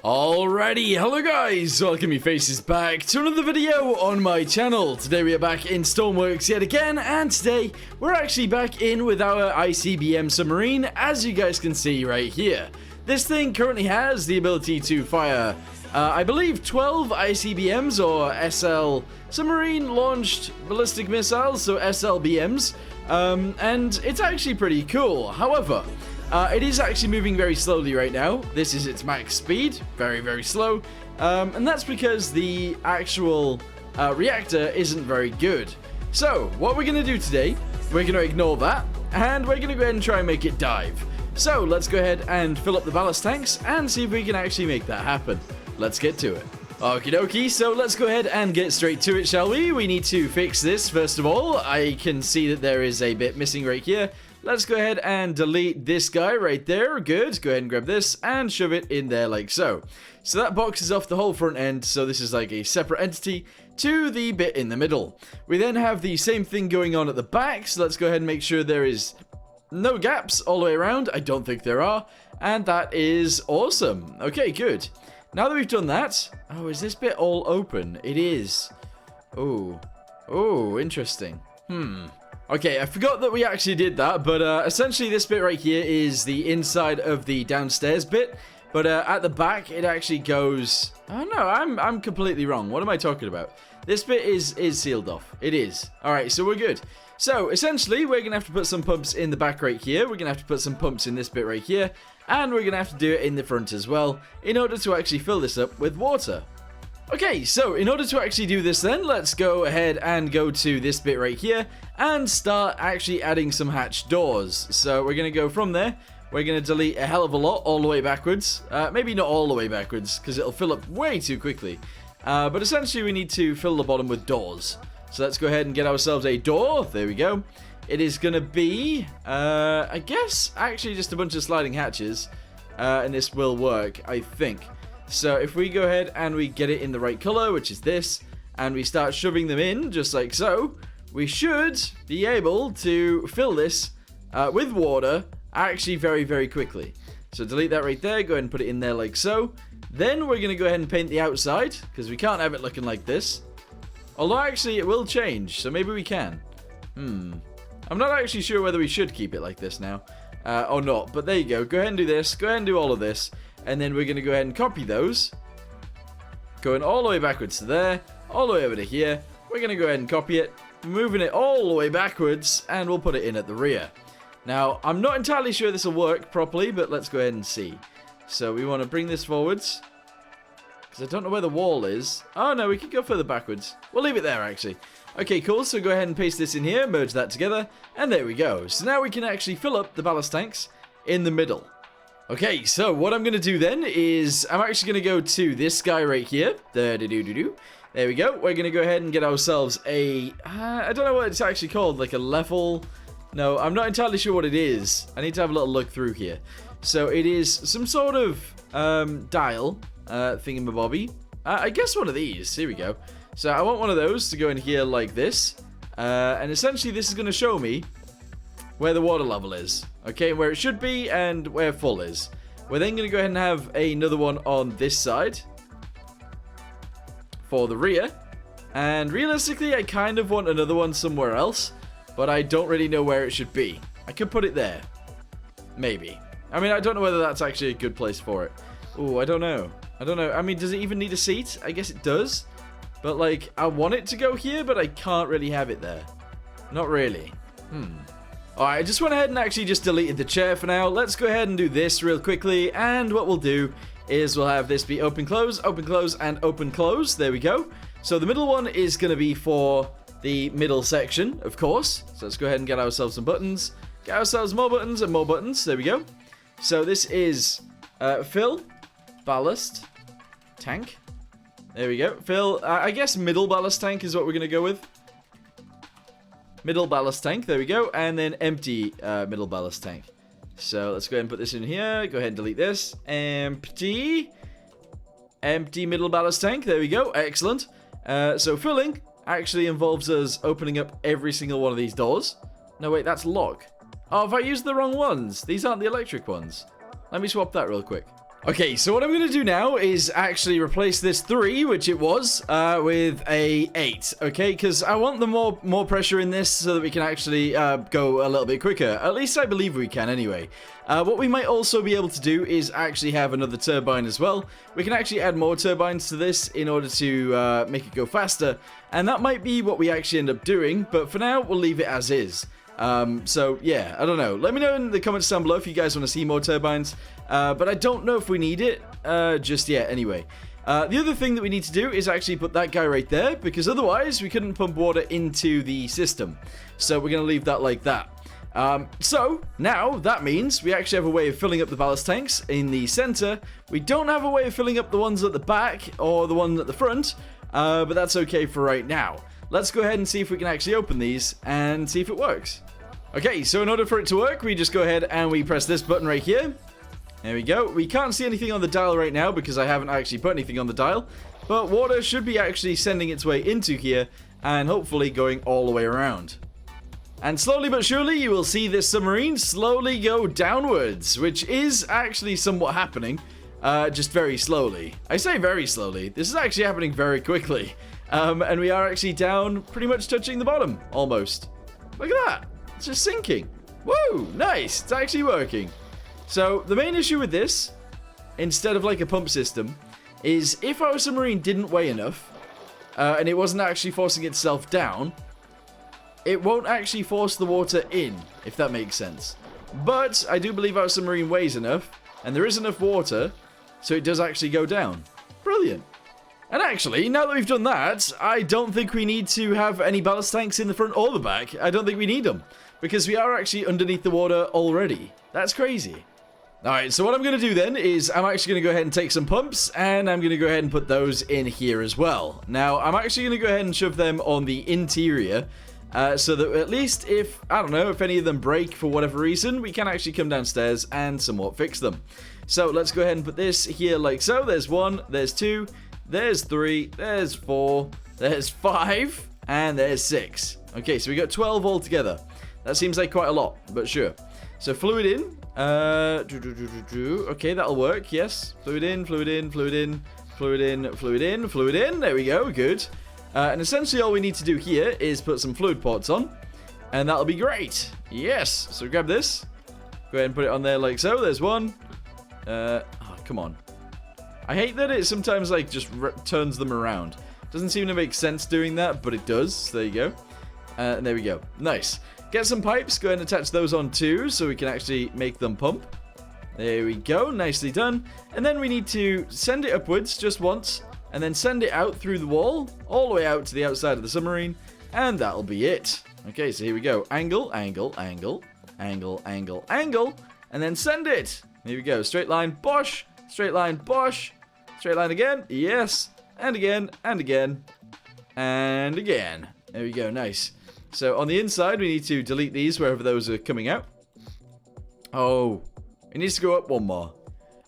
Alrighty, hello guys, welcome you faces back to another video on my channel. Today we are back in Stormworks yet again, and today we're actually back in with our ICBM submarine, as you guys can see right here. This thing currently has the ability to fire, I believe 12 ICBMs or SL submarine launched ballistic missiles, so SLBMs, and it's actually pretty cool. However, it is actually moving very slowly right now. This is its max speed, very, very slow. And that's because the actual reactor isn't very good. So, what we're going to do today, we're going to ignore that, and we're going to go ahead and try and make it dive. So, let's go ahead and fill up the ballast tanks and see if we can actually make that happen. Let's get to it. Okie dokie, so let's go ahead and get straight to it, shall we? We need to fix this first of all. I can see that there is a bit missing right here. Let's go ahead and delete this guy right there. Good. Go ahead and grab this and shove it in there like so. So that boxes off the whole front end, so this is like a separate entity to the bit in the middle. We then have the same thing going on at the back, so let's go ahead and make sure there is no gaps all the way around. I don't think there are, and that is awesome. Okay, good. Now that we've done that, oh, is this bit all open? It is. Oh, interesting. Okay, I forgot that we actually did that, but essentially this bit right here is the inside of the downstairs bit, but at the back it actually goes... Oh no, I'm completely wrong. What am I talking about? This bit is sealed off. It is. Alright, so we're good. So, essentially, we're going to have to put some pumps in the back right here, we're going to have to put some pumps in this bit right here, and we're going to have to do it in the front as well, in order to actually fill this up with water. Okay, so in order to actually do this then, let's go ahead and go to this bit right here and start actually adding some hatch doors. So we're going to go from there, we're going to delete a hell of a lot all the way backwards. Maybe not all the way backwards, because it'll fill up way too quickly. But essentially we need to fill the bottom with doors. So let's go ahead and get ourselves a door. There we go. It is going to be, I guess, actually just a bunch of sliding hatches. And this will work, I think. So if we go ahead and we get it in the right color, which is this, and we start shoving them in, just like so, we should be able to fill this with water actually very, very quickly. So delete that right there, go ahead and put it in there like so. Then we're going to go ahead and paint the outside, because we can't have it looking like this. Although actually it will change, so maybe we can. I'm not actually sure whether we should keep it like this now, or not, but there you go. Go ahead and do this, go ahead and do all of this. And then we're going to go ahead and copy those. Going all the way backwards to there. All the way over to here. We're going to go ahead and copy it. Moving it all the way backwards. And we'll put it in at the rear. Now, I'm not entirely sure this will work properly. But let's go ahead and see. So we want to bring this forwards. Because I don't know where the wall is. Oh no, we could go further backwards. We'll leave it there actually. Okay, cool. So go ahead and paste this in here. Merge that together. And there we go. So now we can actually fill up the ballast tanks in the middle. Okay, so what I'm going to do then is I'm actually going to go to this guy right here. There we go. We're going to go ahead and get ourselves a... I don't know what it's actually called. Like a level... No, I'm not entirely sure what it is. I need to have a little look through here. So it is some sort of dial thingamabobby. I guess one of these. Here we go. So I want one of those to go in here like this. And essentially this is going to show me where the water level is. Okay, where it should be and where full is. We're then going to go ahead and have another one on this side for the rear. And realistically, I kind of want another one somewhere else, but I don't really know where it should be. I could put it there. Maybe. I mean, I don't know whether that's actually a good place for it. Ooh, I don't know. I mean, does it even need a seat? I guess it does. But, like, I want it to go here, but I can't really have it there. Not really. Alright, I just went ahead and actually just deleted the chair for now. Let's go ahead and do this real quickly. And what we'll do is we'll have this be open, close, and open, close. There we go. So the middle one is going to be for the middle section, of course. So let's go ahead and get ourselves some buttons. Get ourselves more buttons and more buttons. There we go. So this is fill, ballast, tank. There we go. Fill, I guess middle ballast tank is what we're going to go with. Middle ballast tank, there we go, and then empty middle ballast tank. So let's go ahead and put this in here, go ahead and delete this. Empty middle ballast tank, there we go, excellent. So filling actually involves us opening up every single one of these doors. No wait, that's lock. Oh, if I used the wrong ones, these aren't the electric ones. Let me swap that real quick. Okay, so what I'm going to do now is actually replace this 3, which it was, with a 8, okay? Because I want the more pressure in this so that we can actually go a little bit quicker. At least I believe we can anyway. What we might also be able to do is actually have another turbine as well. We can actually add more turbines to this in order to make it go faster. And that might be what we actually end up doing, but for now, we'll leave it as is. So yeah, I don't know. Let me know in the comments down below if you guys want to see more turbines. But I don't know if we need it just yet anyway. The other thing that we need to do is actually put that guy right there, because otherwise we couldn't pump water into the system. So we're going to leave that like that. So now that means we actually have a way of filling up the ballast tanks in the center. We don't have a way of filling up the ones at the back or the one at the front, but that's okay for right now. Let's go ahead and see if we can actually open these and see if it works. Okay, so in order for it to work, we just go ahead and we press this button right here. There we go. We can't see anything on the dial right now because I haven't actually put anything on the dial. But water should be actually sending its way into here and hopefully going all the way around. And slowly but surely, you will see this submarine slowly go downwards, which is actually somewhat happening, just very slowly. I say very slowly. This is actually happening very quickly. And we are actually down, pretty much touching the bottom, almost. Look at that. It's just sinking. Woo, nice. It's actually working. So the main issue with this, instead of like a pump system, is if our submarine didn't weigh enough, and it wasn't actually forcing itself down, it won't actually force the water in, if that makes sense. But I do believe our submarine weighs enough, and there is enough water, so it does actually go down. Brilliant. And actually, now that we've done that, I don't think we need to have any ballast tanks in the front or the back. I don't think we need them, because we are actually underneath the water already. That's crazy. Alright, so what I'm going to do then is I'm actually going to go ahead and take some pumps, and I'm going to go ahead and put those in here as well. Now, I'm actually going to go ahead and shove them on the interior, so that at least if, I don't know, if any of them break for whatever reason, we can actually come downstairs and somewhat fix them. So let's go ahead and put this here like so. There's 1, there's 2, there's 3, there's 4, there's 5, and there's 6. Okay, so we got 12 altogether. That seems like quite a lot, but sure. So fluid in. Okay, that'll work, yes. Fluid in, fluid in, fluid in, fluid in, fluid in, fluid in. There we go, good. And essentially all we need to do here is put some fluid ports on, and that'll be great. Yes, so grab this. Go ahead and put it on there like so. There's 1. Oh, come on. I hate that it sometimes like just turns them around. Doesn't seem to make sense doing that, but it does. So there you go. And there we go. Nice. Get some pipes. Go ahead and attach those on too, so we can actually make them pump. There we go. Nicely done. And then we need to send it upwards just once, and then send it out through the wall, all the way out to the outside of the submarine, and that'll be it. Okay, so here we go. Angle, angle, angle, angle, angle, angle, and then send it. Here we go. Straight line, bosh. Straight line, bosh. Straight line again. Yes. And again, and again, and again. There we go. Nice. So on the inside, we need to delete these wherever those are coming out. Oh, it needs to go up 1 more.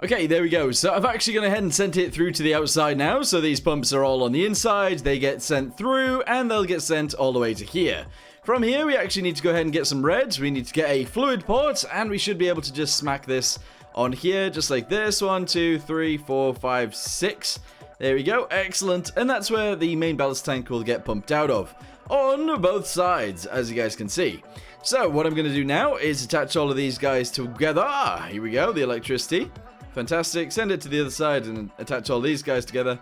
Okay, there we go. So I've actually gone ahead and sent it through to the outside now. So these pumps are all on the inside. They get sent through, and they'll get sent all the way to here. From here, we actually need to go ahead and get some reds. We need to get a fluid port, and we should be able to just smack this on here, just like this. 1, 2, 3, 4, 5, 6. There we go. Excellent. And that's where the main ballast tank will get pumped out of, on both sides, as you guys can see. So what I'm going to do now is attach all of these guys together. Here we go. The electricity. Fantastic. Send it to the other side and attach all these guys together.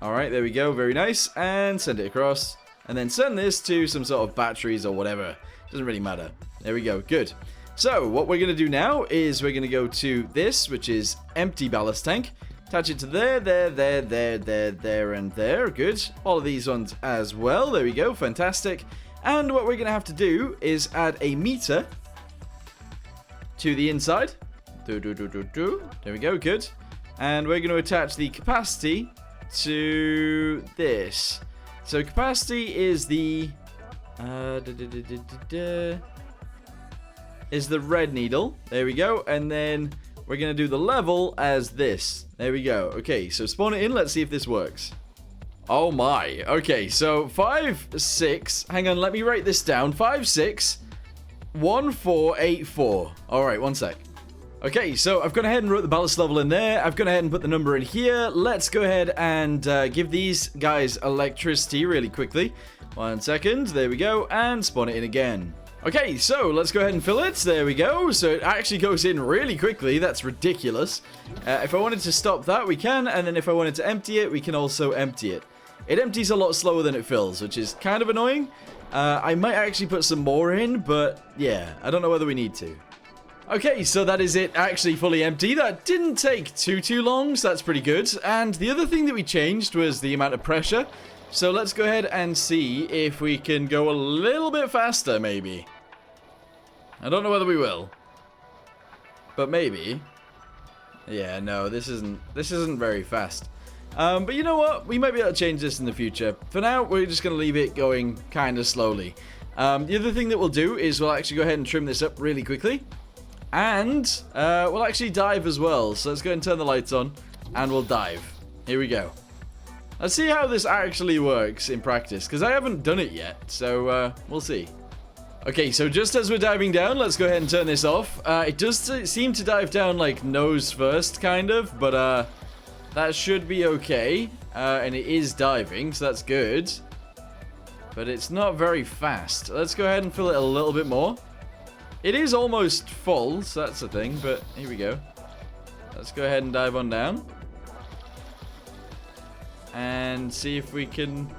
Alright, there we go. Very nice. And send it across. And then send this to some sort of batteries or whatever. Doesn't really matter. There we go. Good. So what we're going to do now is we're going to go to this, which is empty ballast tank. Attach it to there, there, and there. Good. All of these ones as well. There we go. Fantastic. And what we're going to have to do is add a meter to the inside. There we go. Good. And we're going to attach the capacity to this. So capacity is the is the red needle. There we go. And then we're going to do the level as this. There we go. Okay, so spawn it in. Let's see if this works. Oh my. Okay, so 5, 6. Hang on, let me write this down. 5, 6, 1, 4, 8, 4. All right, 1 sec. Okay, so I've gone ahead and wrote the ballast level in there. I've gone ahead and put the number in here. Let's go ahead and give these guys electricity really quickly. 1 second, there we go, and spawn it in again. Okay, so let's go ahead and fill it. There we go. So it actually goes in really quickly. That's ridiculous. If I wanted to stop that, we can, and then if I wanted to empty it, we can also empty it. It empties a lot slower than it fills, which is kind of annoying. I might actually put some more in, but yeah, I don't know whether we need to. Okay, so that is it actually fully empty. That didn't take too long, so that's pretty good. And the other thing that we changed was the amount of pressure. So let's go ahead and see if we can go a little bit faster, maybe. I don't know whether we will, but maybe. Yeah, no, this isn't very fast. But you know what? We might be able to change this in the future. For now, we're just going to leave it going kind of slowly. The other thing that we'll do is we'll actually go ahead and trim this up really quickly. And we'll actually dive as well. So let's go ahead and turn the lights on, and we'll dive. Here we go. Let's see how this actually works in practice, because I haven't done it yet. So we'll see. Okay, so just as we're diving down, let's go ahead and turn this off. It does seem to dive down like nose first, kind of, but that should be okay. And it is diving, so that's good. But it's not very fast. Let's go ahead and fill it a little bit more. It is almost full, so that's the thing, but here we go. Let's go ahead and dive on down. And see if we can,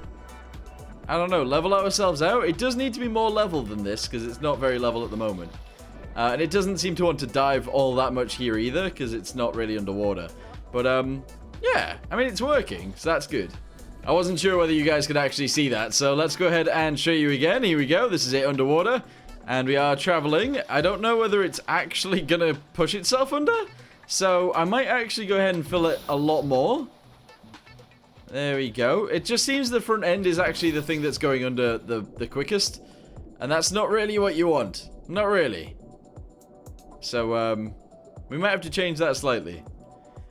I don't know, level ourselves out. It does need to be more level than this, because it's not very level at the moment. And it doesn't seem to want to dive all that much here either, because it's not really underwater. But, yeah, I mean, it's working, so that's good. I wasn't sure whether you guys could actually see that, so let's go ahead and show you again. Here we go, this is it underwater. And we are traveling. I don't know whether it's actually going to push itself under. So I might actually go ahead and fill it a lot more. There we go. It just seems the front end is actually the thing that's going under the quickest. And that's not really what you want. Not really. So we might have to change that slightly.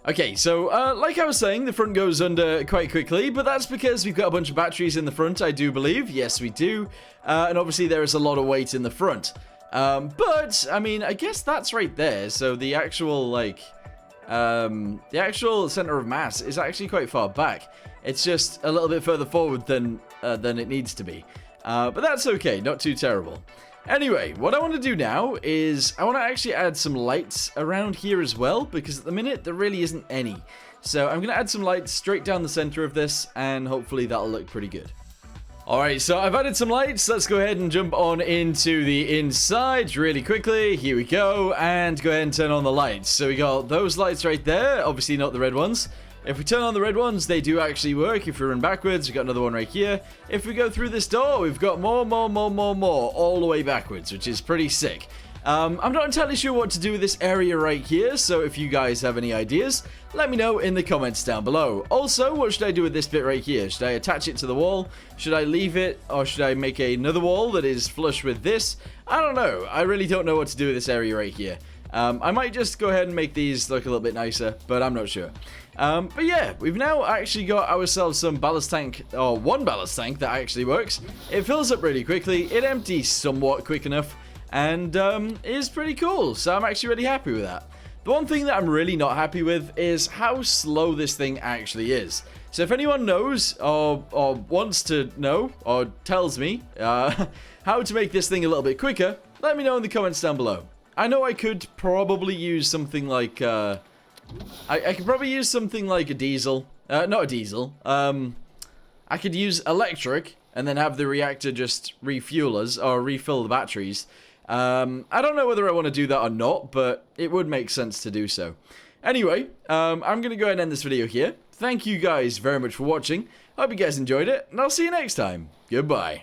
Okay, so like I was saying, the front goes under quite quickly, but that's because we've got a bunch of batteries in the front, I do believe. Yes, we do. And obviously there is a lot of weight in the front. But, I mean, I guess that's right there. So the actual, like, the actual center of mass is actually quite far back. It's just a little bit further forward than it needs to be. But that's okay, not too terrible. Anyway, what I want to do now is I want to actually add some lights around here as well, because at the minute there really isn't any. So I'm going to add some lights straight down the center of this, and hopefully that'll look pretty good. Alright, so I've added some lights. Let's go ahead and jump on into the inside really quickly. Here we go, and go ahead and turn on the lights. So we got those lights right there, obviously not the red ones. If we turn on the red ones, they do actually work. If we run backwards, we've got another one right here. If we go through this door, we've got more, all the way backwards, which is pretty sick. I'm not entirely sure what to do with this area right here, so if you guys have any ideas, let me know in the comments down below. Also, what should I do with this bit right here? Should I attach it to the wall? Should I leave it? Or should I make another wall that is flush with this? I don't know. I really don't know what to do with this area right here. I might just go ahead and make these look a little bit nicer, but I'm not sure. But yeah, we've now actually got ourselves some ballast tank, or one ballast tank that actually works. It fills up really quickly, it empties somewhat quick enough, and is pretty cool, so I'm actually really happy with that. The one thing that I'm really not happy with is how slow this thing actually is. So if anyone knows, or wants to know, or tells me how to make this thing a little bit quicker, let me know in the comments down below. I know I could probably use something like, I could probably use something like a diesel. Not a diesel. I could use electric and then have the reactor just refuel us or refill the batteries. I don't know whether I want to do that or not, but it would make sense to do so. Anyway, I'm going to go ahead and end this video here. Thank you guys very much for watching. Hope you guys enjoyed it, and I'll see you next time. Goodbye.